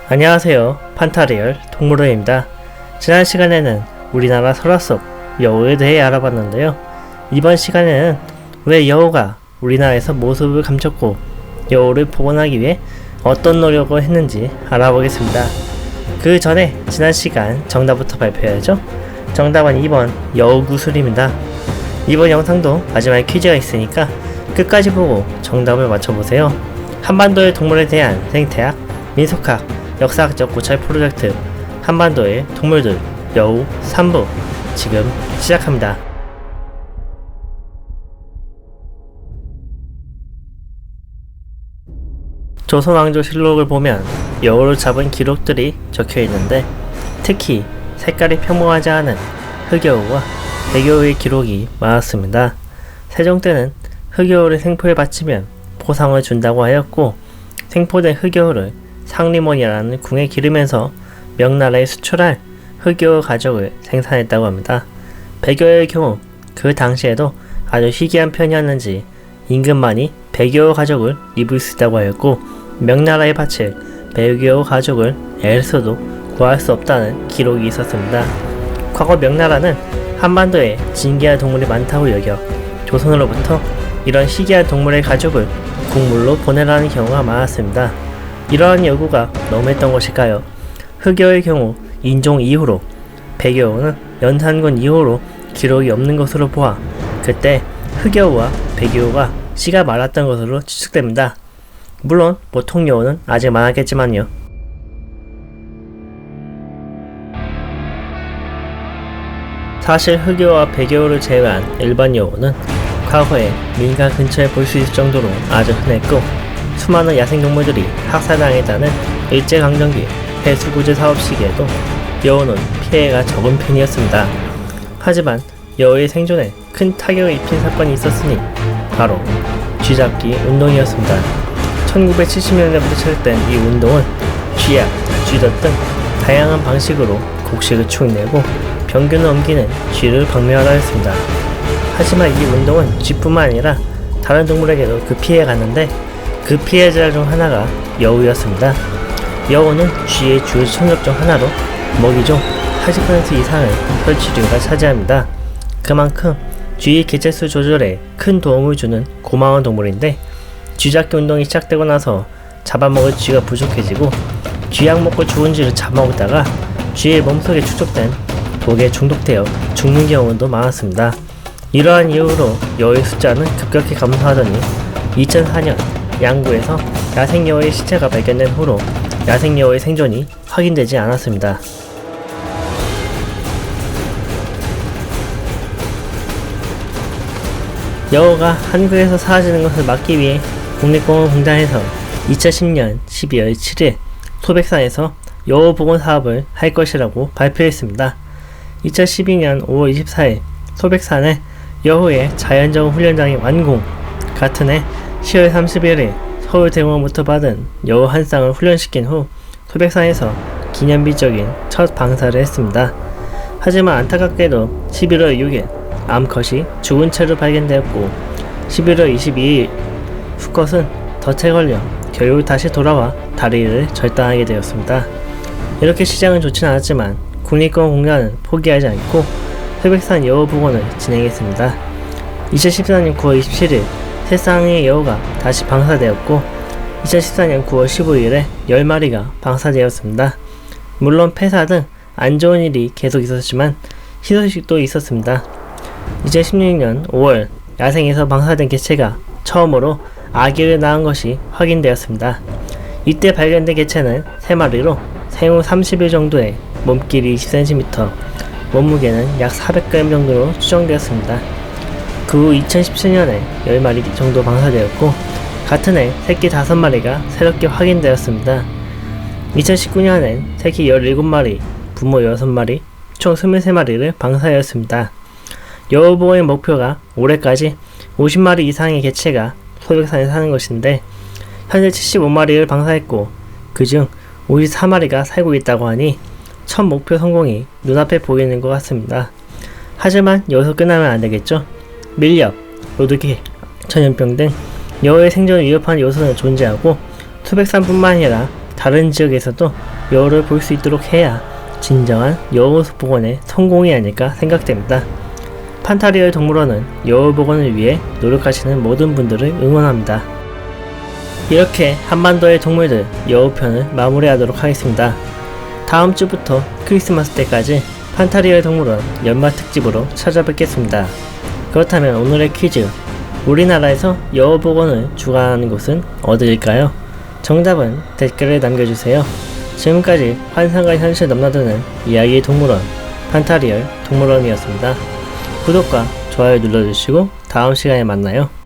안녕하세요. 판타리얼 동물원입니다. 지난 시간에는 우리나라 설화 속 여우에 대해 알아봤는데요. 이번 시간에는 왜 여우가 우리나라에서 모습을 감췄고 여우를 복원하기 위해 어떤 노력을 했는지 알아보겠습니다. 그 전에 지난 시간 정답부터 발표해야죠. 정답은 2번 여우 구슬입니다. 이번 영상도 마지막에 퀴즈가 있으니까 끝까지 보고 정답을 맞춰보세요. 한반도의 동물에 대한 생태학, 민속학, 역사학적 고찰 프로젝트 한반도의 동물들 여우 3부 지금 시작합니다. 조선왕조실록을 보면 여우를 잡은 기록들이 적혀 있는데 특히 색깔이 평범하지 않은 흑여우와 백여우의 기록이 많았습니다. 세종 때는 흑여우를 생포에 바치면 보상을 준다고 하였고 생포된 흑여우를 상림원이라는 궁에 기르면서 명나라에 수출할 흑여우 가죽을 생산했다고 합니다. 백여우의 경우 그 당시에도 아주 희귀한 편이었는지 임금만이 백여우 가죽을 입을 수 있다고 하였고 명나라에 바칠 백여우 가죽을 애써도 구할 수 없다는 기록이 있었습니다. 과거 명나라는 한반도에 진귀한 동물이 많다고 여겨 조선으로부터 이런 희귀한 동물의 가죽을 국물로 보내라는 경우가 많았습니다. 이러한 요구가 너무했던 것일까요? 흑여우의 경우 인종 이후로, 백여우는 연산군 이후로 기록이 없는 것으로 보아 그때 흑여우와 백여우가 씨가 많았던 것으로 추측됩니다. 물론 보통 여우는 아직 많았겠지만요. 사실 흑여우와 백여우를 제외한 일반 여우는 과거에 민가 근처에 볼 수 있을 정도로 아주 흔했고 수많은 야생동물들이 학살당했다는 일제강점기 해수구제 사업 시기에도 여우는 피해가 적은 편이었습니다. 하지만 여우의 생존에 큰 타격을 입힌 사건이 있었으니 바로 쥐잡기 운동이었습니다. 1970년대부터 시작된 이 운동은 쥐약, 쥐덫 등 다양한 방식으로 곡식을 축내고 병균을 옮기는 쥐를 박멸하려 했습니다. 하지만 이 운동은 쥐뿐만 아니라 다른 동물에게도 그 피해가 갔는데 그 피해자 중 하나가 여우였습니다. 여우는 쥐의 주요 천적 중 하나로 먹이 중 80% 이상을 혈치류가 차지합니다. 그만큼 쥐의 개체수 조절에 큰 도움을 주는 고마운 동물인데 쥐잡기 운동이 시작되고 나서 잡아먹을 쥐가 부족해지고 쥐약 먹고 죽은 쥐를 잡아먹다가 쥐의 몸속에 축적된 독에 중독되어 죽는 경우도 많았습니다. 이러한 이유로 여우의 숫자는 급격히 감소하더니 2004년 양구에서 야생여우의 시체가 발견된 후로 야생여우의 생존이 확인되지 않았습니다. 여우가 한국에서 사라지는 것을 막기 위해 국립공원공단에서 2010년 12월 7일 소백산에서 여우 복원 사업을 할 것이라고 발표했습니다. 2012년 5월 24일 소백산에 여우의 자연정원 훈련장이 완공, 같은 해 10월 31일 서울대공원부터 받은 여우 한 쌍을 훈련시킨 후 소백산에서 기념비적인 첫 방사를 했습니다. 하지만 안타깝게도 11월 6일 암컷이 죽은 채로 발견되었고 11월 22일 수컷은 덫에 걸려 결국 다시 돌아와 다리를 절단하게 되었습니다. 이렇게 시장은 좋진 않았지만 국립공원공단은 포기하지 않고 소백산 여우 복원을 진행했습니다. 2014년 9월 27일 세 쌍의 여우가 다시 방사되었고 2014년 9월 15일에 10마리가 방사되었습니다. 물론 폐사 등 안 좋은 일이 계속 있었지만 희소식도 있었습니다. 2016년 5월 야생에서 방사된 개체가 처음으로 아기를 낳은 것이 확인되었습니다. 이때 발견된 개체는 3마리로 생후 30일 정도의 몸길이 20cm, 몸무게는 약 400g 정도로 추정되었습니다. 그 후 2017년에 10마리 정도 방사되었고 같은 해 새끼 5마리가 새롭게 확인되었습니다. 2019년엔 새끼 17마리, 부모 6마리, 총 23마리를 방사하였습니다. 여우복원의 목표가 올해까지 50마리 이상의 개체가 소백산에 사는 것인데 현재 75마리를 방사했고 그중 54마리가 살고 있다고 하니 첫 목표 성공이 눈앞에 보이는 것 같습니다. 하지만 여기서 끝나면 안되겠죠? 밀렵, 로드기, 전염병 등 여우의 생존을 위협하는 요소는 존재하고 소백산뿐만 아니라 다른 지역에서도 여우를 볼 수 있도록 해야 진정한 여우 복원의 성공이 아닐까 생각됩니다. 판타리얼 동물원은 여우 복원을 위해 노력하시는 모든 분들을 응원합니다. 이렇게 한반도의 동물들 여우편을 마무리하도록 하겠습니다. 다음 주부터 크리스마스 때까지 판타리얼 동물원 연말 특집으로 찾아뵙겠습니다. 그렇다면 오늘의 퀴즈, 우리나라에서 여우 복원을 주관하는 곳은 어디일까요? 정답은 댓글에 남겨주세요. 지금까지 환상과 현실 넘나드는 이야기 동물원 판타리얼 동물원이었습니다. 구독과 좋아요 눌러주시고 다음 시간에 만나요.